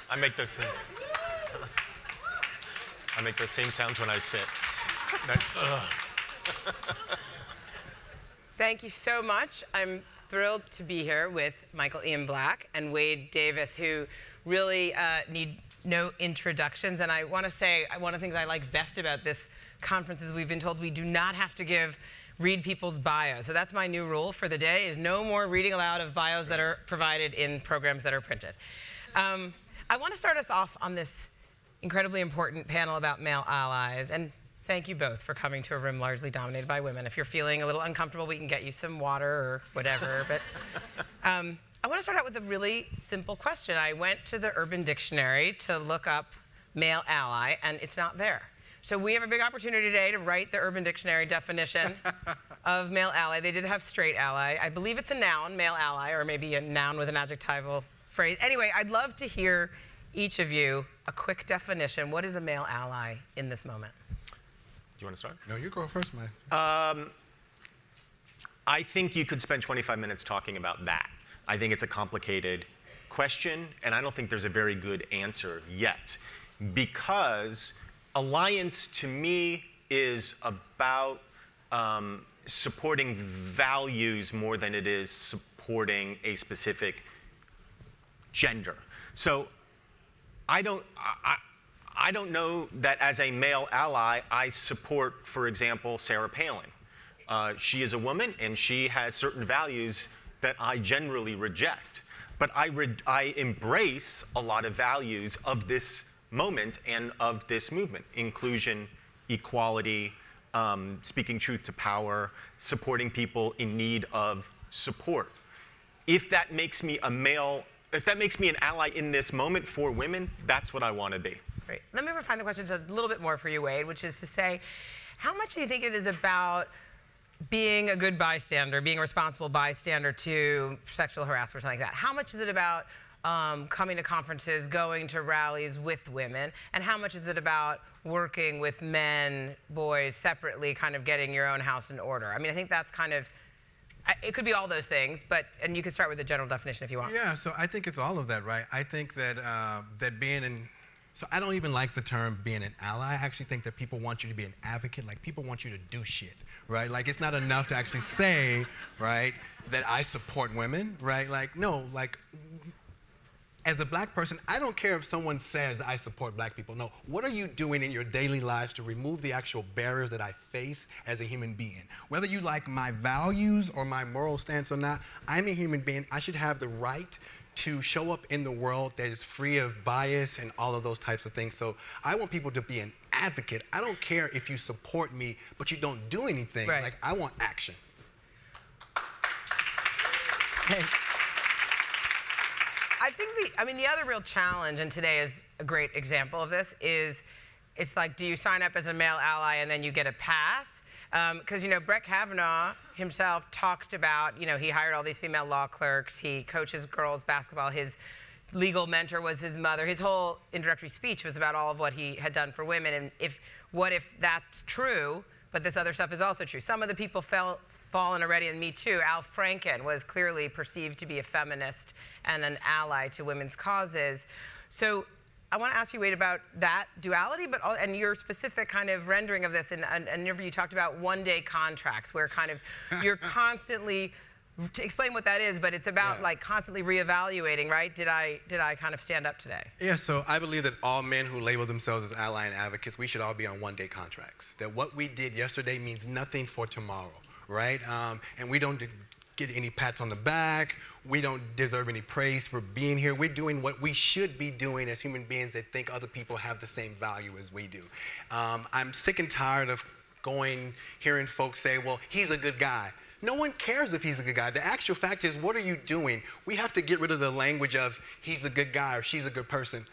I make those sounds. I make those same sounds when I sit. Thank you so much. I'm thrilled to be here with Michael Ian Black and Wade Davis, who really need no introductions. And I want to say, one of the things I like best about this conference is we've been told we do not have to read people's bios. So that's my new rule for the day, is no more reading aloud of bios that are provided in programs that are printed. I want to start us off on this incredibly important panel about male allies. And thank you both for coming to a room largely dominated by women. If you're feeling a little uncomfortable, we can get you some water or whatever. But I want to start out with a really simple question. I went to the Urban Dictionary to look up male ally, and it's not there. So we have a big opportunity today to write the Urban Dictionary definition of male ally. They did have straight ally. I believe it's a noun, male ally, or maybe a noun with an adjectival phrase. Anyway, I'd love to hear each of you a quick definition. What is a male ally in this moment? Do you want to start? No, you go first, man. I think you could spend 25 minutes talking about that. I think it's a complicated question, and I don't think there's a very good answer yet. Because alliance, to me, is about supporting values more than it is supporting a specific gender. So I don't know that as a male ally, I support, for example, Sarah Palin. She is a woman, and she has certain values that I generally reject. But I embrace a lot of values of this moment and of this movement: inclusion, equality, speaking truth to power, supporting people in need of support. If that makes me a male, if that makes me an ally in this moment for women, that's what I want to be. Great. Let me refine the question a little bit more for you, Wade, which is to say, how much do you think it is about being a good bystander, being a responsible bystander to sexual harassment or something like that? How much is it about coming to conferences, going to rallies with women, and how much is it about working with men, boys, separately, kind of getting your own house in order? I mean, I think that's kind of, it could be all those things, and you can start with the general definition if you want. Yeah, so I think it's all of that, right? I think that, so I don't even like the term being an ally. I actually think that people want you to be an advocate, like people want you to do shit, right? Like it's not enough to actually say, right, that I support women, right? Like, no, like, as a black person, I don't care if someone says I support black people. No, what are you doing in your daily lives to remove the actual barriers that I face as a human being? Whether you like my values or my moral stance or not, I'm a human being. I should have the right to show up in the world that is free of bias and all of those types of things. So I want people to be an advocate. I don't care if you support me, but you don't do anything. Right. Like, I want action. Hey. I think the other real challenge, and today is a great example of this, is it's like, do you sign up as a male ally and then you get a pass? Because, you know, Brett Kavanaugh himself talked about, you know, he hired all these female law clerks, he coaches girls basketball, his legal mentor was his mother. His whole introductory speech was about all of what he had done for women, and what if that's true, but this other stuff is also true. Some of the people fallen already in Me Too. Al Franken was clearly perceived to be a feminist and an ally to women's causes. So I want to ask you, Wade, about that duality, and your specific kind of rendering of this. In an interview, you talked about one-day contracts, where kind of you're constantly, to explain what that is, but it's about like constantly reevaluating, right? Did I kind of stand up today? Yeah, so I believe that all men who label themselves as ally and advocates, we should all be on one-day contracts. That what we did yesterday means nothing for tomorrow, right? And we don't get any pats on the back. We don't deserve any praise for being here. We're doing what we should be doing as human beings that think other people have the same value as we do. I'm sick and tired of hearing folks say, well, he's a good guy. No one cares if he's a good guy. The actual fact is, what are you doing? We have to get rid of the language of he's a good guy or she's a good person.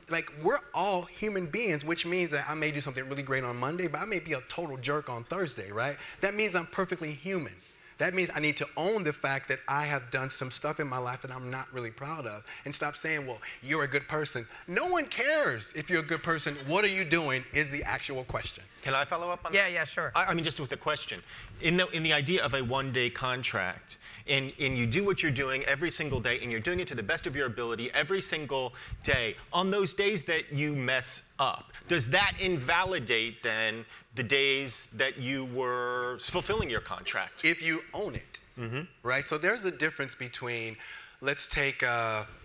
Like, we're all human beings, which means that I may do something really great on Monday, but I may be a total jerk on Thursday, right? That means I'm perfectly human. That means I need to own the fact that I have done some stuff in my life that I'm not really proud of, and stop saying, well, you're a good person. No one cares if you're a good person. What are you doing is the actual question. Can I follow up on that? Yeah, sure. I mean, just with the question. In the idea of a one-day contract, and you do what you're doing every single day, and you're doing it to the best of your ability every single day, on those days that you mess up, does that invalidate then the days that you were fulfilling your contract? If you own it, right? So there's a difference between, let's take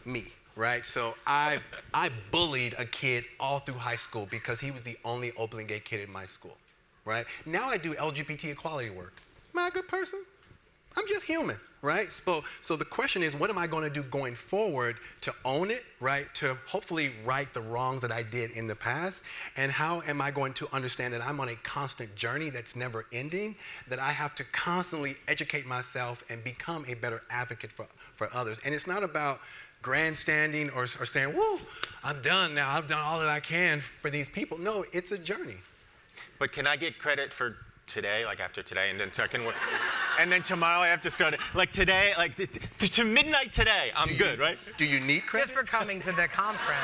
me. Right, so I bullied a kid all through high school because he was the only openly gay kid in my school, right? Now I do LGBT equality work. Am I a good person? I'm just human, right? So the question is, what am I going to do going forward to own it, right? To hopefully right the wrongs that I did in the past, and how am I going to understand that I'm on a constant journey that's never ending, that I have to constantly educate myself and become a better advocate for others. And it's not about grandstanding or saying, whoa, I'm done now. I've done all that I can for these people. No, it's a journey. But can I get credit for today, like after today, and then second work, and then tomorrow I have to start it, like today, like to midnight today, I'm good, right? Do you need credit? Just for coming to the conference.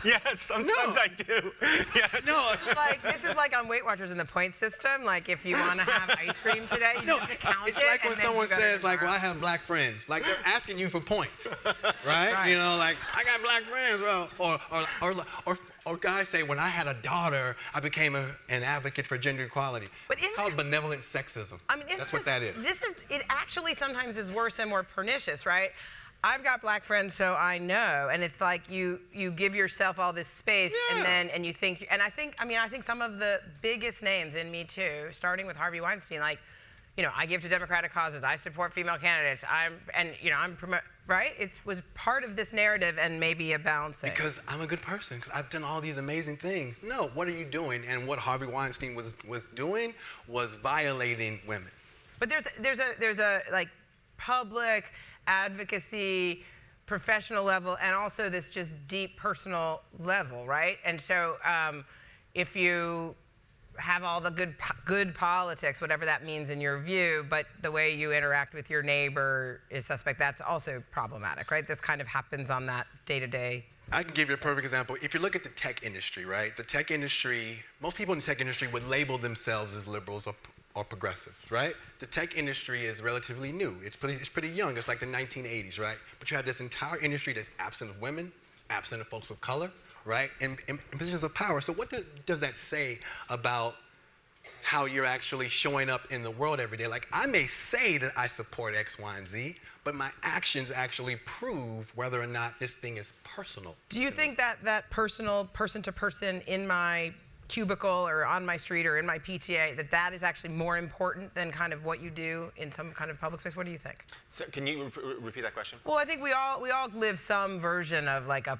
Yes, sometimes I do. Yes. No. This is like on Weight Watchers in the point system. Like if you want to have ice cream today, you have to count it. It's like when and then someone you go to says, like, well, I tomorrow. have black friends. Like they're asking you for points, right? You know, like, I got black friends. Well, or guys say, when I had a daughter, I became an advocate for gender equality. But it's called benevolent sexism. I mean, that's what that is. It actually sometimes is worse and more pernicious, right? I've got black friends, so I know, and it's like you give yourself all this space, and you think, and I think some of the biggest names in Me Too, starting with Harvey Weinstein, like, you know, I give to democratic causes, I support female candidates, I'm right? It was part of this narrative and maybe a balancing. Because I'm a good person, because I've done all these amazing things. No, what are you doing? And what Harvey Weinstein was doing was violating women. But there's a like public advocacy, professional level, and also this just deep personal level, right? And so if you have all the good politics, whatever that means in your view, but the way you interact with your neighbor is suspect, that's also problematic, right? This kind of happens on that day-to-day. I can give you a perfect example. If you look at the tech industry, right? The tech industry, most people in the tech industry would label themselves as liberals or progressives, right? The tech industry is relatively new. It's pretty young. It's like the 1980s, right? But you have this entire industry that's absent of women, absent of folks of color, right? In positions of power. So what does that say about how you're actually showing up in the world every day? Like, I may say that I support X, Y, and Z, but my actions actually prove whether or not this thing is personal. Do you think that personal, person-to-person in my cubicle or on my street or in my PTA, that is actually more important than kind of what you do in some kind of public space? What do you think? So can you repeat that question? Well, I think we all live some version of like a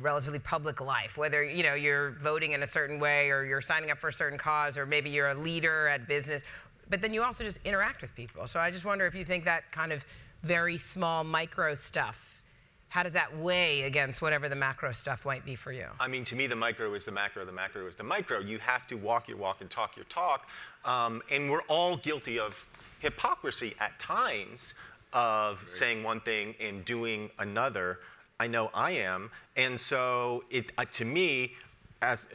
relatively public life, whether you're voting in a certain way or you're signing up for a certain cause or maybe you're a leader at business, but then you also just interact with people. So I just wonder if you think that kind of very small micro stuff, how does that weigh against whatever the macro stuff might be for you? I mean, to me, the micro is the macro, the macro is the micro. You have to walk your walk and talk your talk. And we're all guilty of hypocrisy at times of saying one thing and doing another. I know I am. And so to me, as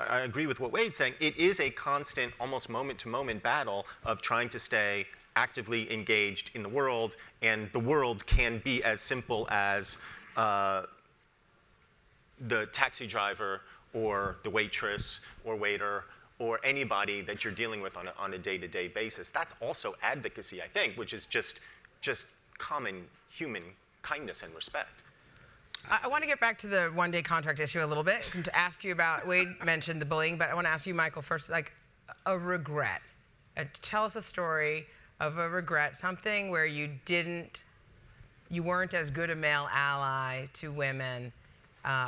I agree with what Wade's saying, it is a constant, almost moment-to-moment battle of trying to stay actively engaged in the world, and the world can be as simple as the taxi driver or the waitress or waiter or anybody that you're dealing with on a day-to-day basis. That's also advocacy, I think, which is just common human kindness and respect. I want to get back to the one-day contract issue a little bit, to ask you about, Wade mentioned the bullying, but I want to ask you, Michael, first, like a regret. Tell us a story of a regret, something where you weren't as good a male ally to women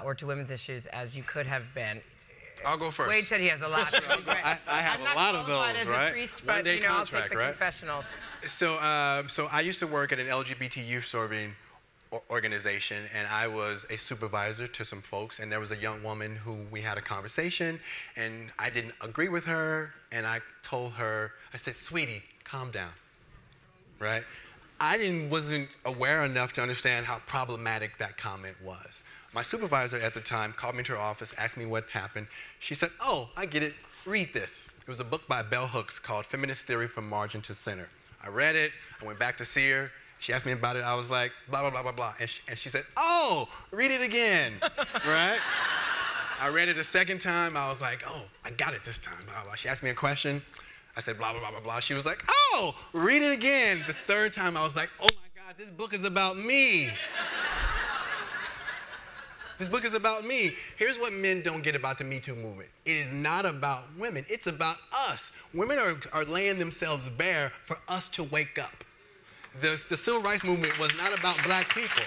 or to women's issues as you could have been. I'll go first. Wade said he has a lot. I have a lot of those, right? Priest, but I'll take the confessionals. So I used to work at an LGBT youth serving organization, and I was a supervisor to some folks, and there was a young woman who we had a conversation, and I didn't agree with her, and I told her, I said, sweetie, calm down. right? Wasn't aware enough to understand how problematic that comment was. My supervisor at the time called me to her office, asked me what happened. She said, "Oh, I get it. Read this." It was a book by Bell Hooks called Feminist Theory from Margin to Center. I read it. I went back to see her. She asked me about it. I was like, blah, blah, blah, blah, blah. And she said, "Oh, read it again," right? I read it a second time. I was like, "Oh, I got it this time." Blah, blah. She asked me a question. I said, blah, blah, blah, blah, blah. She was like, "Oh, read it again." The third time, I was like, "Oh my God, this book is about me." This book is about me. Here's what men don't get about the Me Too movement. It is not about women. It's about us. Women are laying themselves bare for us to wake up. The civil rights movement was not about black people.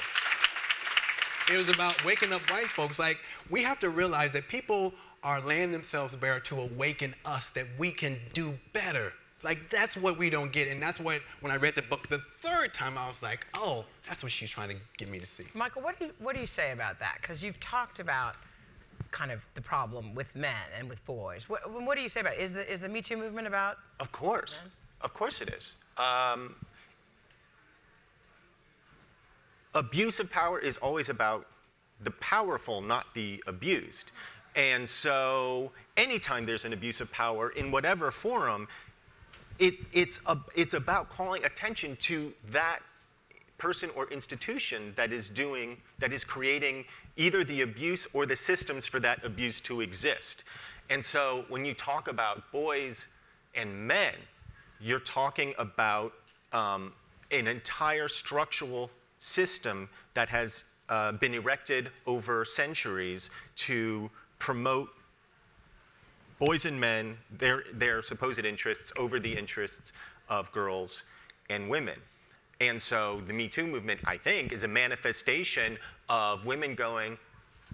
It was about waking up white folks. Like, we have to realize that people are laying themselves bare to awaken us, that we can do better. Like, that's what we don't get. And that's what, when I read the book the third time, I was like, oh, that's what she's trying to get me to see. Michael, what do you say about that? Because you've talked about kind of the problem with men and with boys. What do you say about it? Is the Me Too movement about Of course. men? Of course it is. Abuse of power is always about the powerful, not the abused. And so anytime there's an abuse of power in whatever forum, it's about calling attention to that person or institution that is creating either the abuse or the systems for that abuse to exist. And so when you talk about boys and men, you're talking about an entire structural system that has been erected over centuries to promote boys and men, their supposed interests over the interests of girls and women. And so the Me Too movement, I think, is a manifestation of women going,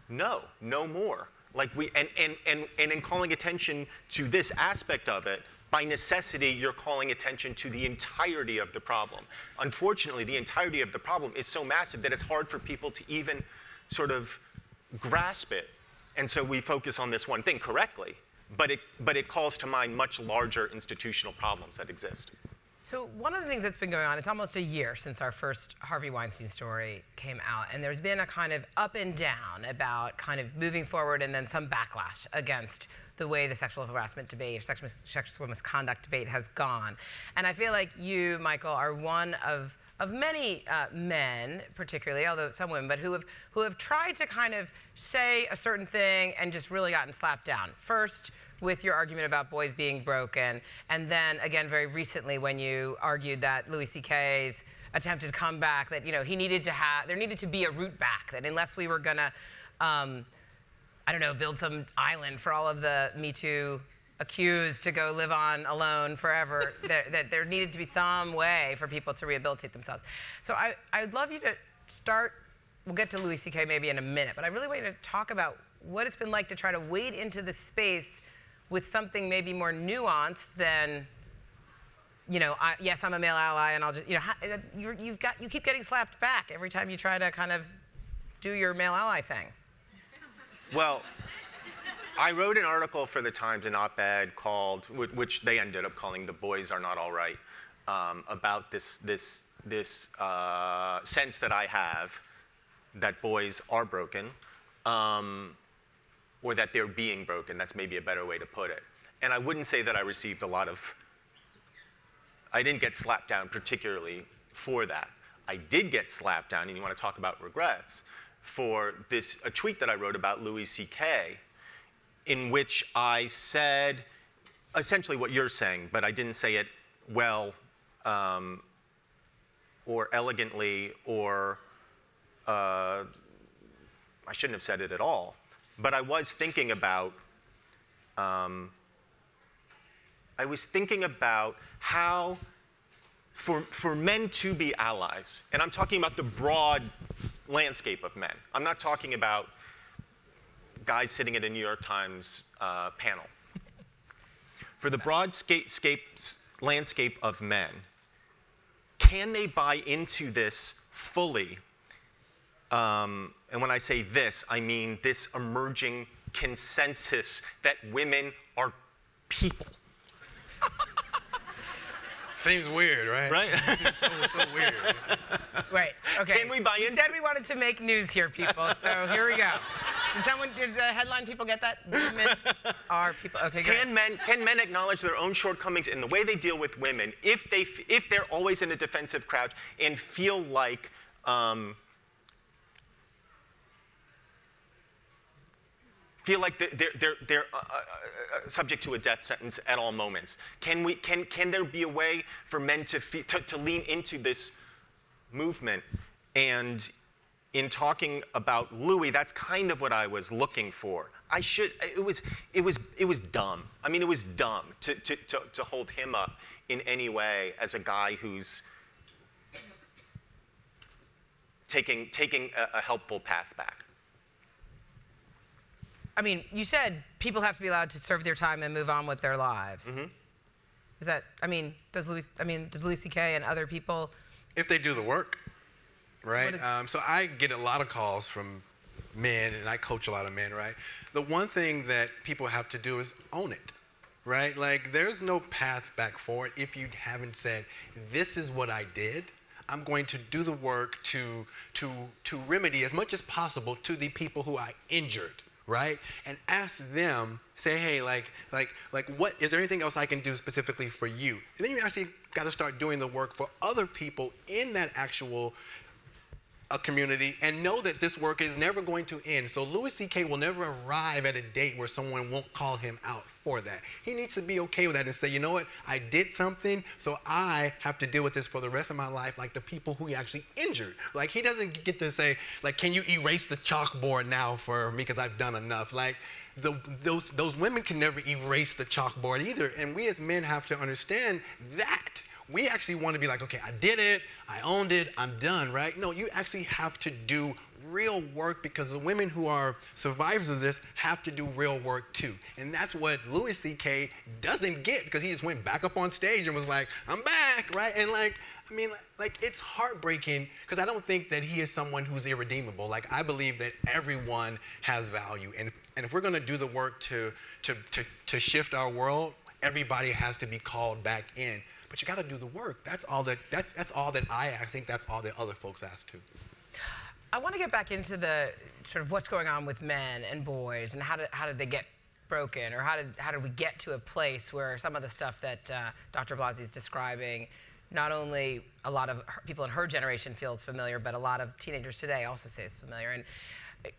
no, no more. Like and in calling attention to this aspect of it, by necessity, you're calling attention to the entirety of the problem. Unfortunately, the entirety of the problem is so massive that it's hard for people to even sort of grasp it. And so we focus on this one thing correctly, but it calls to mind much larger institutional problems that exist. So one of the things that's been going on, it's almost a year since our first Harvey Weinstein story came out, and there's been a kind of up and down about kind of moving forward and then some backlash against the way the sexual harassment debate, sexual misconduct debate has gone. And I feel like you, Michael, are one of many men, particularly, although some women, but who have tried to kind of say a certain thing and just really gotten slapped down. First, with your argument about boys being broken, and then again very recently when you argued that Louis C.K.'s attempted comeback, that there needed to be a route back, that unless we were gonna, I don't know, build some island for all of the Me Too accused to go live on alone forever, that there needed to be some way for people to rehabilitate themselves. So I'd love you to start, we'll get to Louis C.K. maybe in a minute, but I really want you to talk about what it's been like to try to wade into the space with something maybe more nuanced than, yes, I'm a male ally, and I'll just, you keep getting slapped back every time you try to kind of do your male ally thing. Well, I wrote an article for the Times, an op-ed called, which they ended up calling "The Boys Are Not All Right," about this sense that I have that boys are broken. Or that they're being broken. That's maybe a better way to put it. And I wouldn't say that I received I didn't get slapped down particularly for that. I did get slapped down, and you want to talk about regrets, for a tweet that I wrote about Louis C.K., in which I said essentially what you're saying, but I didn't say it well or elegantly, or I shouldn't have said it at all. But I was thinking about how for men to be allies, and I'm talking about the broad landscape of men. I'm not talking about guys sitting at a New York Times panel. For the broad landscape of men, can they buy into this fully? And when I say this, I mean this emerging consensus that women are people. Seems weird, right? Right? Seems so weird. Right. Okay. Can we buy in? We said we wanted to make news here, people. So here we go. Did the headline people get that? Women are people. Okay. Good. Can men acknowledge their own shortcomings in the way they deal with women if they're always in a defensive crouch and feel like they're subject to a death sentence at all moments? Can there be a way for men to lean into this movement? And in talking about Louis, that's kind of what I was looking for. It was dumb. I mean, it was dumb to hold him up in any way as a guy who's taking a helpful path back. I mean, you said people have to be allowed to serve their time and move on with their lives. Mm-hmm. Is that? I mean, does Louis C.K. and other people? If they do the work, right? So I get a lot of calls from men, and I coach a lot of men, right? The one thing that people have to do is own it, right? Like, there's no path back forward if you haven't said, this is what I did. I'm going to do the work to remedy as much as possible to the people who I injured, right? And ask them, say, hey, like, what is there anything else I can do specifically for you? And then you actually got to start doing the work for other people in that actual community, and know that this work is never going to end. So Louis C.K. will never arrive at a date where someone won't call him out for that. He needs to be okay with that and say, you know what, I did something, so I have to deal with this for the rest of my life, like the people who he actually injured. Like, he doesn't get to say, like, can you erase the chalkboard now for me because I've done enough? Like, those women can never erase the chalkboard either, and we as men have to understand that. We actually want to be like, okay, I did it, I owned it, I'm done, right? No, you actually have to do real work, because the women who are survivors of this have to do real work too. And that's what Louis C.K. doesn't get, because he just went back up on stage and was like, I'm back, right? And like, I mean, like, it's heartbreaking, because I don't think that he is someone who's irredeemable. Like, I believe that everyone has value. And if we're going to do the work to shift our world, everybody has to be called back in. But you got to do the work. That's all that I think. That's all that other folks ask too. I want to get back into the sort of what's going on with men and boys, and how did they get broken, or how did we get to a place where some of the stuff that Dr. Blasey is describing, not only a lot of people in her generation feels familiar, but a lot of teenagers today also say it's familiar. And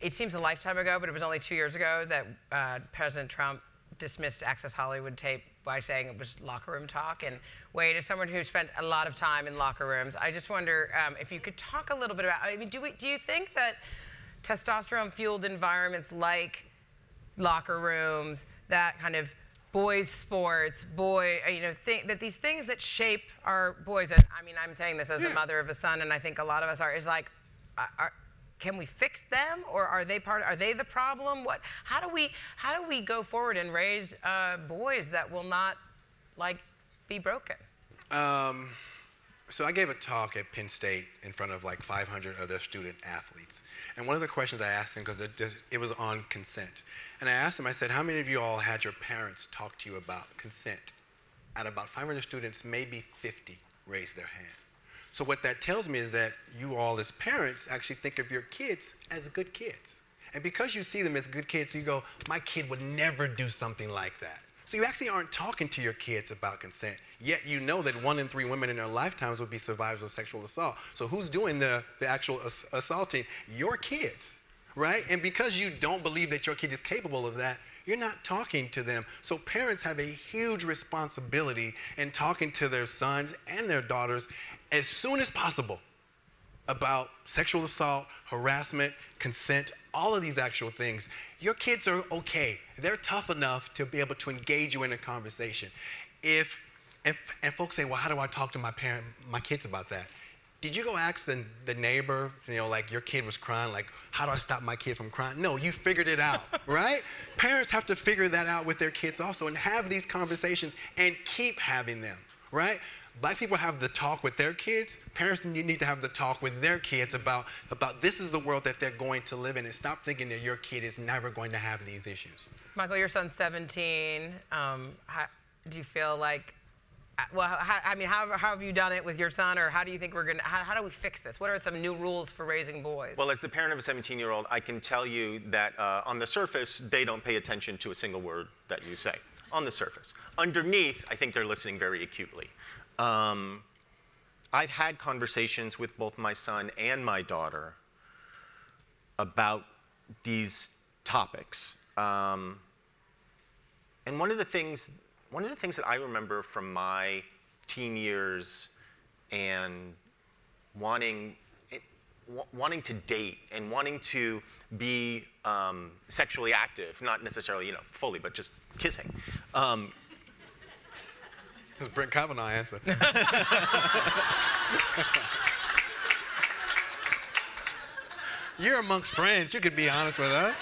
it seems a lifetime ago, but it was only 2 years ago that President Trump dismissed Access Hollywood tape by saying it was locker room talk. And Wade, as someone who spent a lot of time in locker rooms, I just wonder if you could talk a little bit about, I mean, do you think that testosterone-fueled environments like locker rooms, that kind of boys' sports, that these things that shape our boys, and I mean, I'm saying this as a mother of a son, and I think a lot of us are, is like, can we fix them, or are they the problem? How do we go forward and raise boys that will not be broken? So I gave a talk at Penn State in front of like 500 other student athletes, and one of the questions I asked them, because it was on consent, and I asked them, I said, how many of you all had your parents talk to you about consent? Out of about 500 students, maybe 50 raised their hand. So what that tells me is that you all as parents actually think of your kids as good kids. And because you see them as good kids, you go, my kid would never do something like that. So you actually aren't talking to your kids about consent, yet you know that 1 in 3 women in their lifetimes will be survivors of sexual assault. So who's doing the actual assaulting? Your kids, right? And because you don't believe that your kid is capable of that, you're not talking to them. So parents have a huge responsibility in talking to their sons and their daughters as soon as possible about sexual assault, harassment, consent, all of these actual things. Your kids are okay. They're tough enough to be able to engage you in a conversation. And folks say, well, how do I talk to my kids about that? Did you go ask the neighbor, like your kid was crying, like, how do I stop my kid from crying? No, you figured it out, right? Parents have to figure that out with their kids also, and have these conversations and keep having them, right? Black people have the talk with their kids. Parents need to have the talk with their kids about this is the world that they're going to live in, and stop thinking that your kid is never going to have these issues. Michael, your son's 17. Do you feel like well, I mean, how have you done it with your son, or how do you think we're going to, how do we fix this? What are some new rules for raising boys? Well, as the parent of a 17-year-old, I can tell you that on the surface, they don't pay attention to a single word that you say. On the surface. Underneath, I think they're listening very acutely. I've had conversations with both my son and my daughter about these topics. And one of the things that I remember from my teen years and wanting to date and wanting to be sexually active, not necessarily, fully, but just kissing. This is Brent Kavanaugh answer. You're amongst friends. You could be honest with us.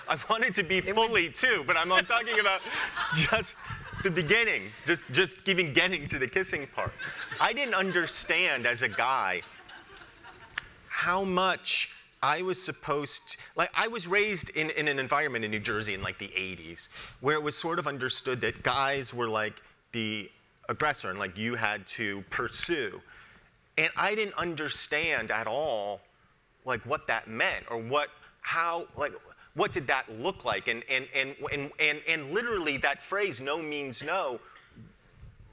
I wanted to be fully too, but I'm not talking about just the beginning, just even getting to the kissing part. I didn't understand as a guy how much I was supposed to, I was raised in an environment in New Jersey in the 80s where it was sort of understood that guys were like the aggressor and you had to pursue. And I didn't understand at all what that meant or what did that look like? And literally that phrase, no means no,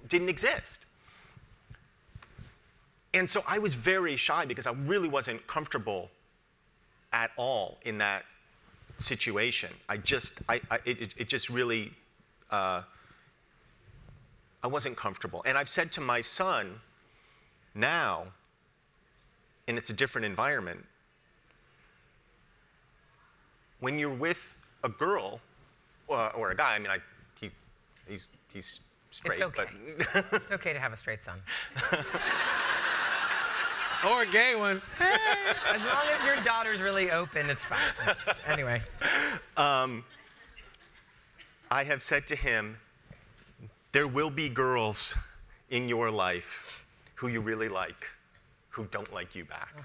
didn't exist. And so I was very shy because I really wasn't comfortable at all in that situation. It just really, I wasn't comfortable. And I've said to my son now, and it's a different environment, when you're with a girl or a guy, I mean, he's straight. It's okay. But it's okay to have a straight son. Or a gay one. As long as your daughter's really open, it's fine. Anyway. I have said to him, there will be girls in your life who you really like, who don't like you back.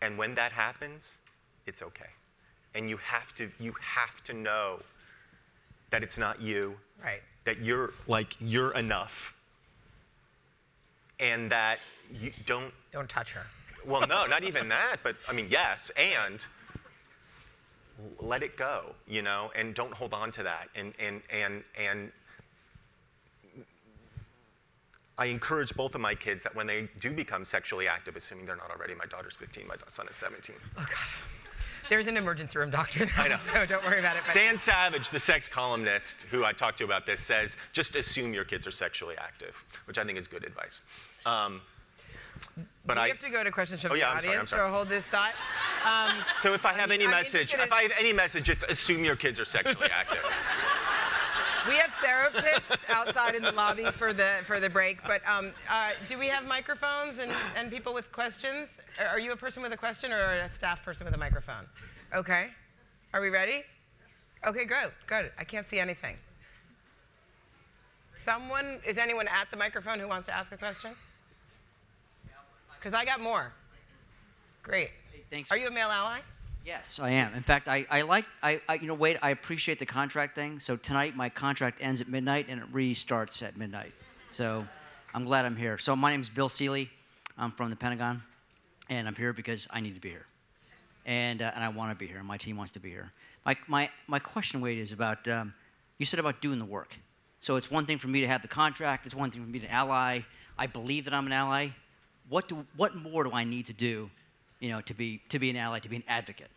And when that happens, it's okay. And you have to know that it's not you. Right. That you're enough. And that you don't touch her. Well, no, not even that, but I mean, yes, and let it go, and don't hold on to that. And I encourage both of my kids that when they do become sexually active, assuming they're not already, my daughter's 15, my son is 17. Oh, God. There's an emergency room doctor now, I know. so don't worry about it. But Dan Savage, the sex columnist who I talked to about this, says, just assume your kids are sexually active, which I think is good advice. But we have to go to questions from the I'm audience, sorry. so hold this thought. So if I have any message, it's assume your kids are sexually active. We have therapists outside in the lobby for the break, but do we have microphones and people with questions? Are you a person with a question or a staff person with a microphone? Okay. Are we ready? Okay, good. I can't see anything. Is anyone at the microphone who wants to ask a question? Because I got more. Great. Hey, thanks. Are you a male ally? Yes, I am. In fact, Wade, I appreciate the contract thing. So tonight, my contract ends at midnight, and it restarts at midnight. So I'm glad I'm here. So my name is Bill Seeley. I'm from the Pentagon, and I'm here because I need to be here. And I want to be here. My team wants to be here. My question, Wade, is about, you said about doing the work. So it's one thing for me to have the contract. It's one thing for me to ally. I believe that I'm an ally. What more do I need to do, to be an ally, to be an advocate?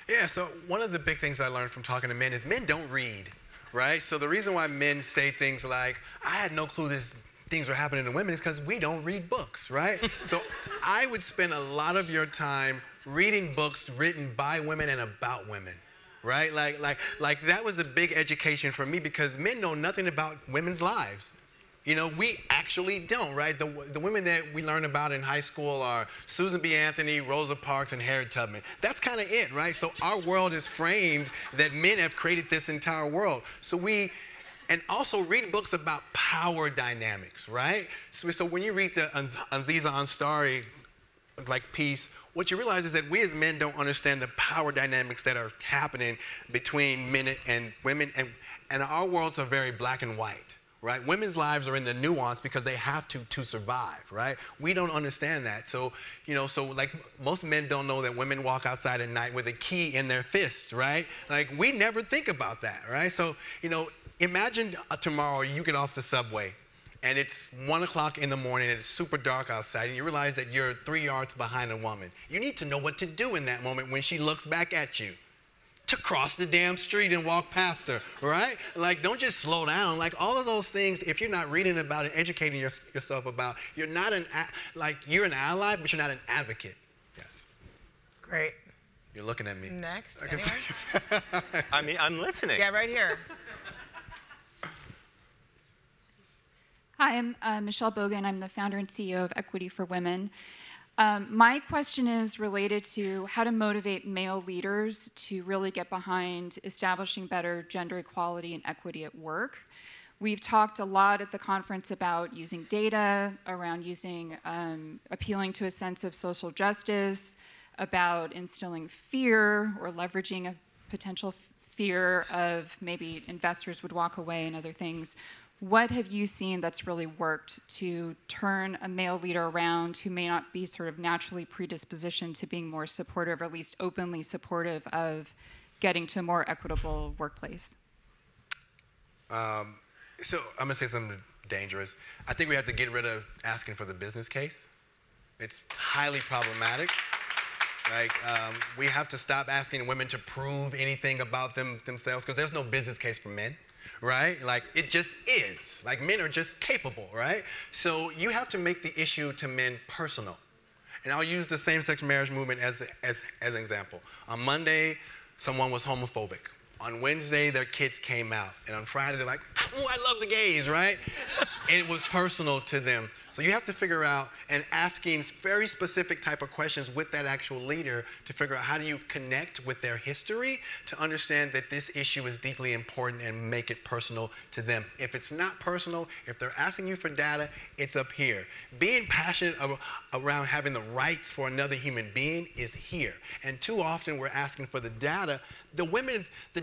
Yeah, so one of the big things I learned from talking to men is men don't read, right? So the reason why men say things like, I had no clue these things were happening to women is because we don't read books, right? So I would spend a lot of your time reading books written by women and about women, right? Like that was a big education for me because men know nothing about women's lives. We actually don't, right? The women that we learn about in high school are Susan B. Anthony, Rosa Parks, and Harriet Tubman. That's kind of it, right? So our world is framed that men have created this entire world. And also read books about power dynamics, right? So when you read the Aziza Ansari piece, what you realize is that we as men don't understand the power dynamics that are happening between men and women, and our worlds are very black and white. right? Women's lives are in the nuance because they have to survive, right? We don't understand that. So, so like most men don't know that women walk outside at night with a key in their fist, right? Like we never think about that, right? So, imagine tomorrow you get off the subway and it's 1 o'clock in the morning and it's super dark outside and you realize that you're 3 yards behind a woman. You need to know what to do in that moment when she looks back at you. To cross the damn street and walk past her, right? Like, don't just slow down. Like, all of those things, if you're not reading about and educating yourself about, you're not you're an ally, but you're not an advocate. Yes. Great. You're looking at me. Next, anyone? I mean, I'm listening. Yeah, right here. Hi, I'm Michelle Bogan. I'm the founder and CEO of Equity for Women. My question is related to how to motivate male leaders to really get behind establishing better gender equality and equity at work. We've talked a lot at the conference about using data, around appealing to a sense of social justice, about instilling fear or leveraging a potential fear of maybe investors would walk away and other things. What have you seen that's really worked to turn a male leader around who may not be sort of naturally predispositioned to being more supportive, or at least openly supportive of getting to a more equitable workplace? So I'm gonna say something dangerous. I think we have to get rid of asking for the business case. It's highly problematic. Like, we have to stop asking women to prove anything about themselves, because there's no business case for men. Right? Like, it just is. Like, men are just capable, right? So you have to make the issue to men personal. And I'll use the same-sex marriage movement as an example. On Monday, someone was homophobic. On Wednesday, their kids came out. And on Friday, they're like, oh, I love the gays, right? It was personal to them. So you have to figure out, and asking very specific type of questions with that actual leader to figure out how do you connect with their history to understand that this issue is deeply important and make it personal to them. If it's not personal, if they're asking you for data, it's up here. Being passionate around having the rights for another human being is here. And too often we're asking for the data. The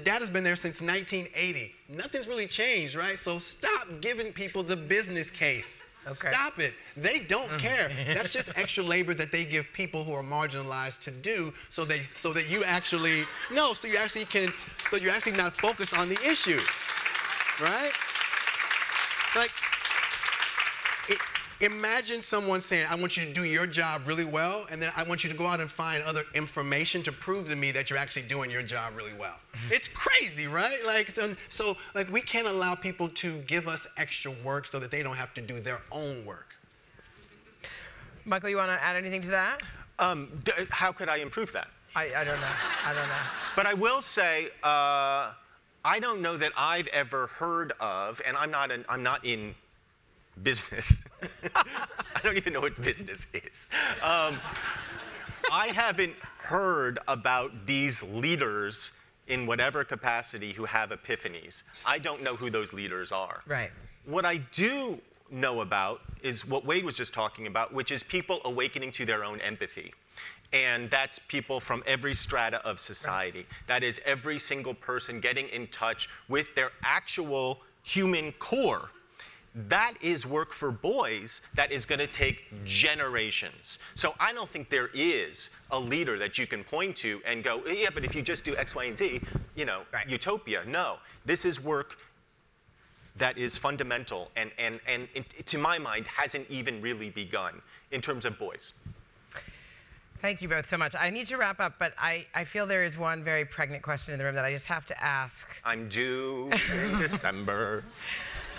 data's been there since 1980. Nothing's really changed, right? So stop giving people the business case. Okay. Stop it. They don't care. That's just extra labor that they give people who are marginalized to do, so that you actually so you're actually not focused on the issue, right? Like, imagine someone saying, I want you to do your job really well, and then I want you to go out and find other information to prove to me that you're actually doing your job really well. It's crazy, right? Like, so we can't allow people to give us extra work so that they don't have to do their own work. Michael, you want to add anything to that? How could I improve that? I don't know. But I will say, I don't know that I've ever heard of, and I'm not in business. I don't even know what business is. I haven't heard about these leaders in whatever capacity who have epiphanies. I don't know who those leaders are. Right. What I do know about is what Wade was just talking about, which is people awakening to their own empathy. And that's people from every strata of society. Right. That is every single person getting in touch with their actual human core. That is work for boys that is going to take generations. So I don't think there is a leader that you can point to and go, yeah, but if you just do X, Y, and Z, right. Utopia. No, this is work that is fundamental and to my mind, hasn't even really begun in terms of boys. Thank you both so much. I need to wrap up, but I feel there is one very pregnant question in the room that I just have to ask. I'm due in December.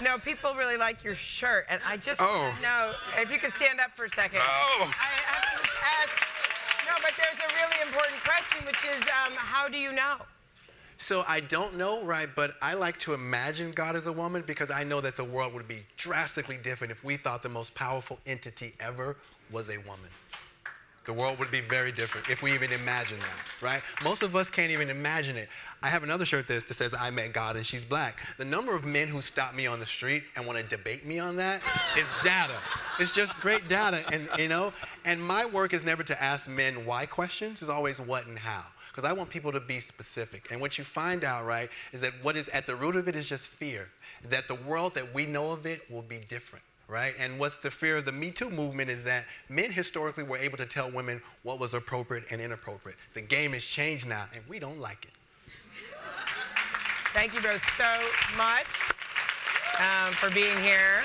No, people really like your shirt, and I just want to know if you could stand up for a second. I have to just ask. No, but there's a really important question, which is, how do you know? So I don't know, right? But I like to imagine God as a woman, because I know that the world would be drastically different if we thought the most powerful entity ever was a woman. The world would be very different if we even imagine that, right? Most of us can't even imagine it. I have another shirt that says, I met God and she's black. The number of men who stop me on the street and want to debate me on that is data. It's just great data, and you know, and my work is never to ask men why questions, it's always what and how. Because I want people to be specific. And what you find out, right, is that what is at the root of it is just fear. That the world that we know of it will be different. Right? And what's the fear of the Me Too movement is that men historically were able to tell women what was appropriate and inappropriate. The game has changed now, and we don't like it. Thank you both so much for being here.